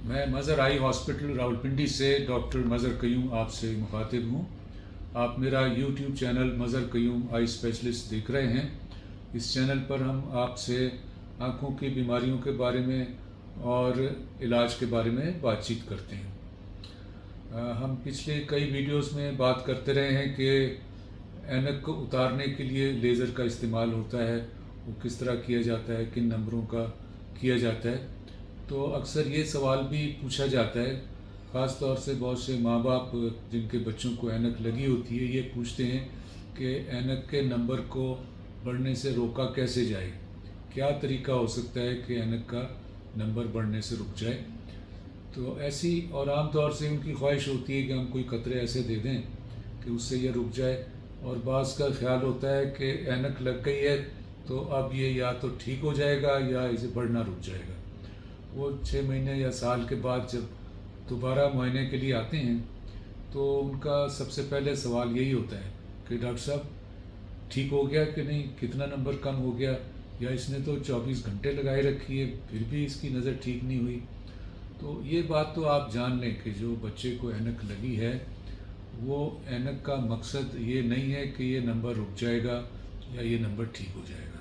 میں مظہر آئی ہاسپٹل راولپنڈی سے ڈاکٹر مظہر قیوم آپ سے مخاطب ہوں۔ آپ میرا یوٹیوب چینل مظہر قیوم آئی اسپیشلسٹ دیکھ رہے ہیں۔ اس چینل پر ہم آپ سے آنکھوں کی بیماریوں کے بارے میں اور علاج کے بارے میں بات چیت کرتے ہیں۔ ہم پچھلے کئی ویڈیوز میں بات کرتے رہے ہیں کہ اینک کو اتارنے کے لیے لیزر کا استعمال ہوتا ہے، وہ کس طرح کیا جاتا ہے، کن نمبروں کا کیا جاتا ہے۔ تو اکثر یہ سوال بھی پوچھا جاتا ہے، خاص طور سے بہت سے ماں باپ جن کے بچوں کو اینک لگی ہوتی ہے یہ پوچھتے ہیں کہ اینک کے نمبر کو بڑھنے سے روکا کیسے جائے، کیا طریقہ ہو سکتا ہے کہ اینک کا نمبر بڑھنے سے رک جائے۔ تو ایسی اور عام طور سے ان کی خواہش ہوتی ہے کہ ہم کوئی قطرے ایسے دے دیں کہ اس سے یہ رک جائے، اور بعض کا خیال ہوتا ہے کہ اینک لگ گئی ہے تو اب یہ یا تو ٹھیک ہو جائے گا یا اسے بڑھنا رک جائے گا۔ وہ 6 مہینے یا سال کے بعد جب دوبارہ معائنے کے لیے آتے ہیں تو ان کا سب سے پہلے سوال یہی ہوتا ہے کہ ڈاکٹر صاحب ٹھیک ہو گیا کہ نہیں، کتنا نمبر کم ہو گیا، یا اس نے تو 24 گھنٹے لگائے رکھی ہے پھر بھی اس کی نظر ٹھیک نہیں ہوئی۔ تو یہ بات تو آپ جان لیں کہ جو بچے کو اینک لگی ہے وہ اینک کا مقصد یہ نہیں ہے کہ یہ نمبر رک جائے گا یا یہ نمبر ٹھیک ہو جائے گا۔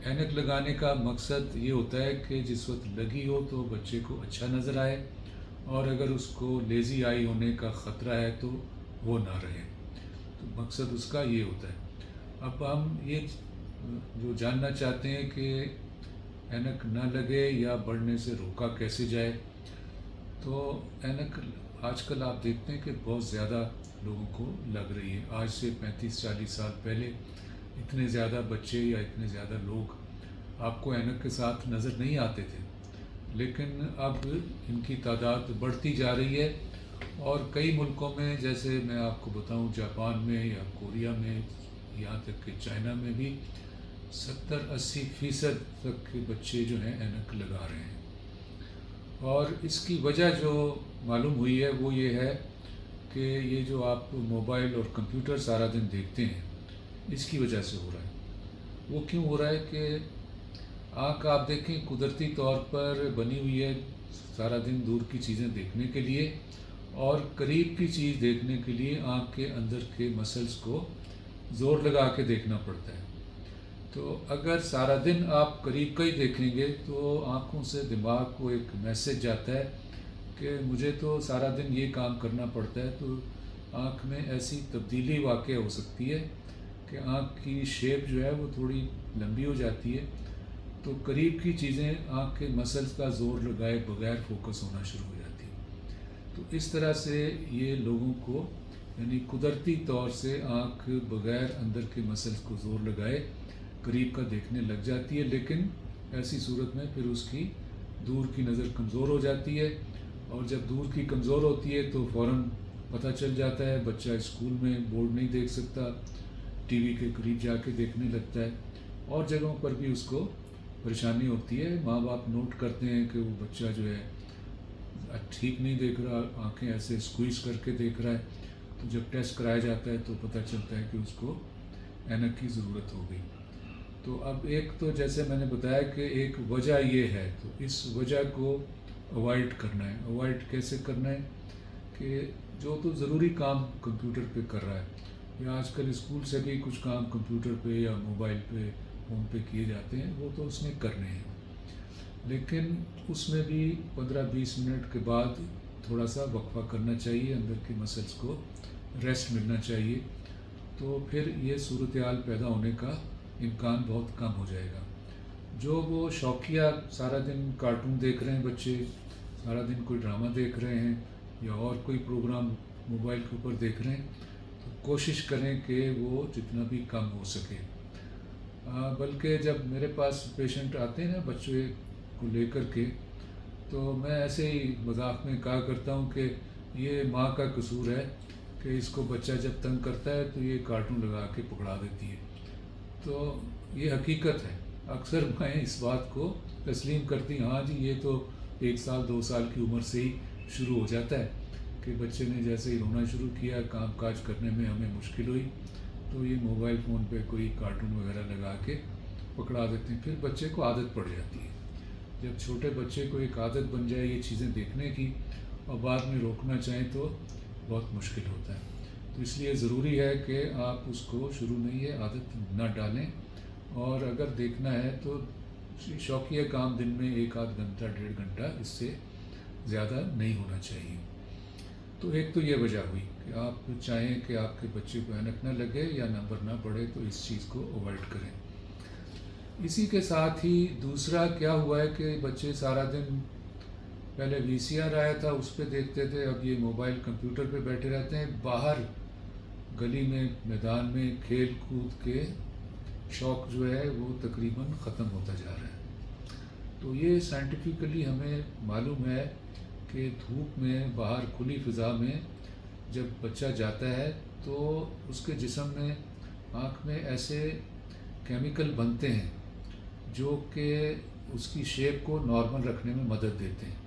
اینک لگانے کا مقصد یہ ہوتا ہے کہ جس وقت لگی ہو تو بچے کو اچھا نظر آئے، اور اگر اس کو لیزی آئی ہونے کا خطرہ ہے تو وہ نہ رہے۔ تو مقصد اس کا یہ ہوتا ہے۔ اب ہم یہ جو جاننا چاہتے ہیں کہ اینک نہ لگے یا بڑھنے سے روکا کیسے جائے، تو اینک آج کل آپ دیکھتے ہیں کہ بہت زیادہ لوگوں کو لگ رہی ہے۔ آج سے 35-40 سال پہلے اتنے زیادہ بچے یا اتنے زیادہ لوگ آپ کو اینک کے ساتھ نظر نہیں آتے تھے، لیکن اب ان کی تعداد بڑھتی جا رہی ہے، اور کئی ملکوں میں جیسے میں آپ کو بتاؤں جاپان میں یا کوریا میں، یہاں تک کہ چائنا میں بھی 70-80% تک کے بچے جو ہیں اینک لگا رہے ہیں۔ اور اس کی وجہ جو معلوم ہوئی ہے وہ یہ ہے کہ یہ جو آپ موبائل اور کمپیوٹر سارا دن دیکھتے ہیں اس کی وجہ سے ہو رہا ہے۔ وہ کیوں ہو رہا ہے کہ آنکھ آپ دیکھیں قدرتی طور پر بنی ہوئی ہے سارا دن دور کی چیزیں دیکھنے کے لیے، اور قریب کی چیز دیکھنے کے لیے آنکھ کے اندر کے مسلز کو زور لگا کے دیکھنا پڑتا ہے۔ تو اگر سارا دن آپ قریب کا ہی دیکھیں گے تو آنکھوں سے دماغ کو ایک میسج جاتا ہے کہ مجھے تو سارا دن یہ کام کرنا پڑتا ہے، تو آنکھ میں ایسی تبدیلی واقع ہو سکتی ہے کہ آنکھ کی شیپ جو ہے وہ تھوڑی لمبی ہو جاتی ہے، تو قریب کی چیزیں آنکھ کے مسلز کا زور لگائے بغیر فوکس ہونا شروع ہو جاتی ہیں۔ تو اس طرح سے یہ لوگوں کو یعنی قدرتی طور سے آنکھ بغیر اندر کے مسلز کو زور لگائے قریب کا دیکھنے لگ جاتی ہے، لیکن ایسی صورت میں پھر اس کی دور کی نظر کمزور ہو جاتی ہے، اور جب دور کی کمزور ہوتی ہے تو فوراً پتہ چل جاتا ہے، بچہ اسکول میں بورڈ نہیں دیکھ سکتا، ٹی وی کے قریب جا کے دیکھنے لگتا ہے، اور جگہوں پر بھی اس کو پریشانی ہوتی ہے۔ ماں باپ نوٹ کرتے ہیں کہ وہ بچہ جو ہے ٹھیک نہیں دیکھ رہا، آنکھیں ایسے اسکویز کر کے دیکھ رہا ہے، تو جب ٹیسٹ کرایا جاتا ہے تو پتہ چلتا ہے کہ اس کو اینک کی ضرورت ہو گئی۔ تو اب ایک تو جیسے میں نے بتایا کہ ایک وجہ یہ ہے، تو اس وجہ کو اوائڈ کرنا ہے۔ اوائڈ کیسے کرنا ہے کہ جو تو ضروری کام کمپیوٹر پہ کر رہا ہے، یا آج کل اسکول سے بھی کچھ کام کمپیوٹر پہ یا موبائل پہ فون پہ کیے جاتے ہیں، وہ تو اس نے کرنے ہیں، لیکن اس میں بھی 15-20 منٹ کے بعد تھوڑا سا وقفہ کرنا چاہیے، اندر کے مسلز کو ریسٹ ملنا چاہیے، تو پھر یہ صورتحال پیدا ہونے کا امکان بہت کم ہو جائے گا۔ جو وہ شوقیہ سارا دن کارٹون دیکھ رہے ہیں بچے، سارا دن کوئی ڈرامہ دیکھ رہے ہیں یا اور کوئی پروگرام موبائل کے اوپر دیکھ رہے ہیں، تو کوشش کریں کہ وہ جتنا بھی کم ہو سکے۔ بلکہ جب میرے پاس پیشنٹ آتے ہیں نا بچے کو لے کر کے، تو میں ایسے ہی مذاق میں کہا کرتا ہوں کہ یہ ماں کا قصور ہے کہ اس کو بچہ جب تنگ کرتا ہے تو یہ کارٹون لگا کے پکڑا دیتی ہے۔ تو یہ حقیقت ہے، اکثر میں اس بات کو تسلیم کرتی ہوں، ہاں جی یہ تو 1 سال 2 سال کی عمر سے ہی شروع ہو جاتا ہے کہ بچے نے جیسے ہی رونا شروع کیا، کام کاج کرنے میں ہمیں مشکل ہوئی تو یہ موبائل فون پہ کوئی کارٹون وغیرہ لگا کے پکڑا دیتے ہیں، پھر بچے کو عادت پڑ جاتی ہے۔ جب چھوٹے بچے کو ایک عادت بن جائے یہ چیزیں دیکھنے کی اور بعد میں روکنا چاہیں تو بہت مشکل ہوتا ہے. تو اس لیے ضروری ہے کہ آپ اس کو شروع میں یہ عادت نہ ڈالیں، اور اگر دیکھنا ہے تو شوقیہ کام دن میں 1 آدھ گھنٹہ 1.5 گھنٹہ، اس سے زیادہ نہیں ہونا چاہیے. تو ایک تو یہ وجہ ہوئی کہ آپ چاہیں کہ آپ کے بچے کو اینک نہ لگے یا نمبر نہ بڑھے، تو اس چیز کو اوائڈ کریں. اسی کے ساتھ ہی دوسرا کیا ہوا ہے کہ بچے سارا دن، پہلے وی سی آر آیا تھا اس پہ دیکھتے تھے، اب یہ موبائل کمپیوٹر پہ بیٹھے رہتے ہیں. باہر گلی میں میدان میں کھیل کود کے شوق جو ہے وہ تقریباً ختم ہوتا جا رہا ہے. تو یہ سائنٹیفکلی ہمیں معلوم ہے کہ دھوپ میں باہر کھلی فضا میں جب بچہ جاتا ہے تو اس کے جسم میں، آنکھ میں ایسے کیمیکل بنتے ہیں جو کہ اس کی شیپ کو نارمل رکھنے میں مدد دیتے ہیں،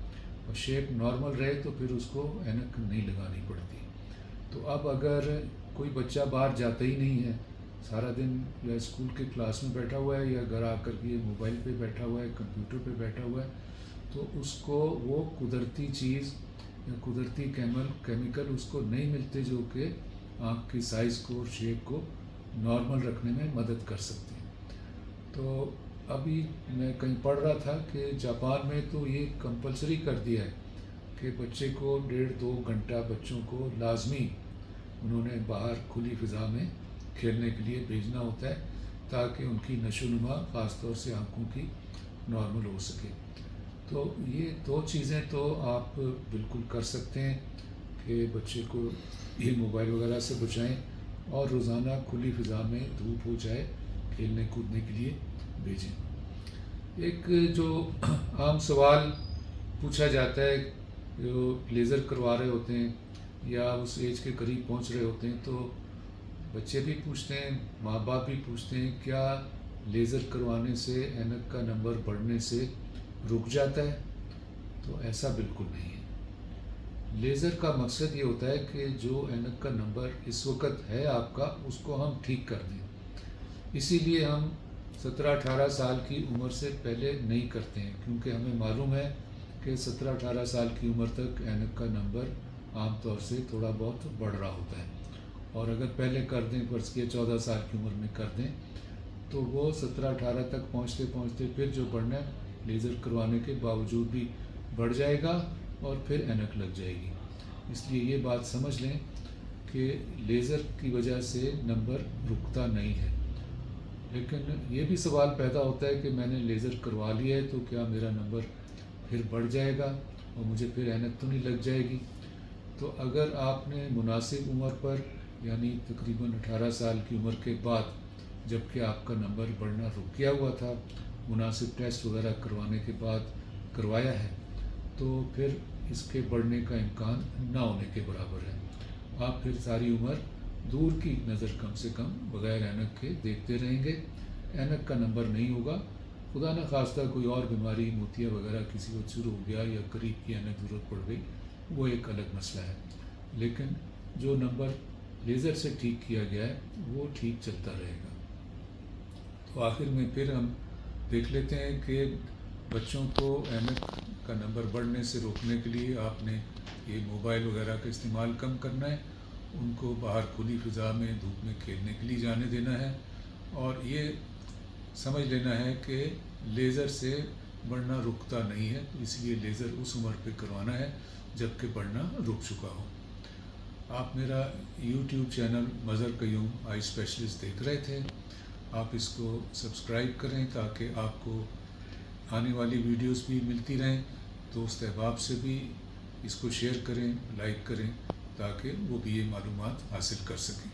اور شیپ نارمل رہے تو پھر اس کو اینک نہیں لگانی پڑتی. تو اب اگر کوئی بچہ باہر جاتا ہی نہیں ہے، سارا دن یا اسکول کے کلاس میں بیٹھا ہوا ہے یا گھر آ کر کے موبائل پہ بیٹھا ہوا ہے، کمپیوٹر پہ بیٹھا ہوا ہے، تو اس کو وہ قدرتی چیز یا قدرتی کیمیکل اس کو نہیں ملتے جو کہ آنکھ کی سائز کو اور شیپ کو نارمل رکھنے میں مدد کر سکتے ہیں. تو ابھی میں کہیں پڑھ رہا تھا کہ جاپان میں تو یہ کمپلسری کر دیا ہے کہ بچے کو 1.5-2 گھنٹہ بچوں کو لازمی انہوں نے باہر کھلی فضا میں کھیلنے کے لیے بھیجنا ہوتا ہے، تاکہ ان کی نشو و نما خاص طور سے آنکھوں کی نارمل ہو سکے. تو یہ 2 چیزیں تو آپ بالکل کر سکتے ہیں کہ بچے کو یہ موبائل وغیرہ سے بچائیں، اور روزانہ کھلی فضا میں دھوپ ہو جائے کھیلنے کودنے کے لیے بھیجیں. ایک جو عام سوال پوچھا جاتا ہے، جو لیزر کروا رہے ہوتے ہیں یا اس ایج کے قریب پہنچ رہے ہوتے ہیں، تو بچے بھی پوچھتے ہیں، ماں باپ بھی پوچھتے ہیں، کیا لیزر کروانے سے اینک کا نمبر بڑھنے سے رک جاتا ہے؟ تو ایسا بالکل نہیں ہے. لیزر کا مقصد یہ ہوتا ہے کہ جو اینک کا نمبر اس وقت ہے آپ کا، اس کو ہم ٹھیک کر دیں. اسی لیے ہم 17-18 سال کی عمر سے پہلے نہیں کرتے ہیں، کیونکہ ہمیں معلوم ہے کہ 17-18 سال کی عمر تک اینک کا نمبر عام طور سے تھوڑا بہت بڑھ رہا ہوتا ہے. اور اگر پہلے کر دیں، فرض کیا 14 سال کی عمر میں کر دیں، تو وہ 17-18 تک پہنچتے پہنچتے پھر جو بڑھنا ہے لیزر کروانے کے باوجود بھی بڑھ جائے گا اور پھر اینک لگ جائے گی. اس لیے یہ بات سمجھ لیں کہ لیزر کی وجہ سے نمبر رکتا نہیں ہے. لیکن یہ بھی سوال پیدا ہوتا ہے کہ میں نے لیزر کروا لیا ہے تو کیا میرا نمبر پھر بڑھ جائے گا اور مجھے پھر اینک تو نہیں لگ جائے گی؟ تو اگر آپ نے مناسب عمر پر، یعنی تقریباً 18 سال کی عمر کے بعد، جب کہ آپ کا نمبر بڑھنا رک گیا ہوا تھا، مناسب ٹیسٹ وغیرہ کروانے کے بعد کروایا ہے، تو پھر اس کے بڑھنے کا امکان نہ ہونے کے برابر ہے. آپ پھر ساری عمر دور کی نظر کم سے کم بغیر اینک کے دیکھتے رہیں گے. اینک کا نمبر نہیں ہوگا. خدا نہ خواستہ کوئی اور بیماری، موتیا وغیرہ کسی کو شروع ہو گیا یا قریب کی اینک ضرورت پڑ گئی، وہ ایک الگ مسئلہ ہے. لیکن جو نمبر لیزر سے ٹھیک کیا گیا ہے وہ ٹھیک چلتا رہے گا. تو آخر میں پھر ہم دیکھ لیتے ہیں کہ بچوں کو اینک کا نمبر بڑھنے سے روکنے کے لیے آپ نے یہ موبائل وغیرہ کا استعمال کم کرنا ہے، ان کو باہر کھلی فضا میں دھوپ میں کھیلنے کے لیے جانے دینا ہے، اور یہ سمجھ لینا ہے کہ لیزر سے بڑھنا رکتا نہیں ہے، تو اس لیے لیزر اس عمر پہ کروانا ہے جب کہ بڑھنا رک چکا ہو. آپ میرا یوٹیوب چینل مظہر قیوم آئی اسپیشلسٹ دیکھ رہے تھے. آپ اس کو سبسکرائب کریں تاکہ آپ کو آنے والی ویڈیوز بھی ملتی رہیں. دوست احباب سے بھی اس کو شیئر کریں، لائک کریں، تاکہ وہ بھی یہ معلومات حاصل کر سکیں.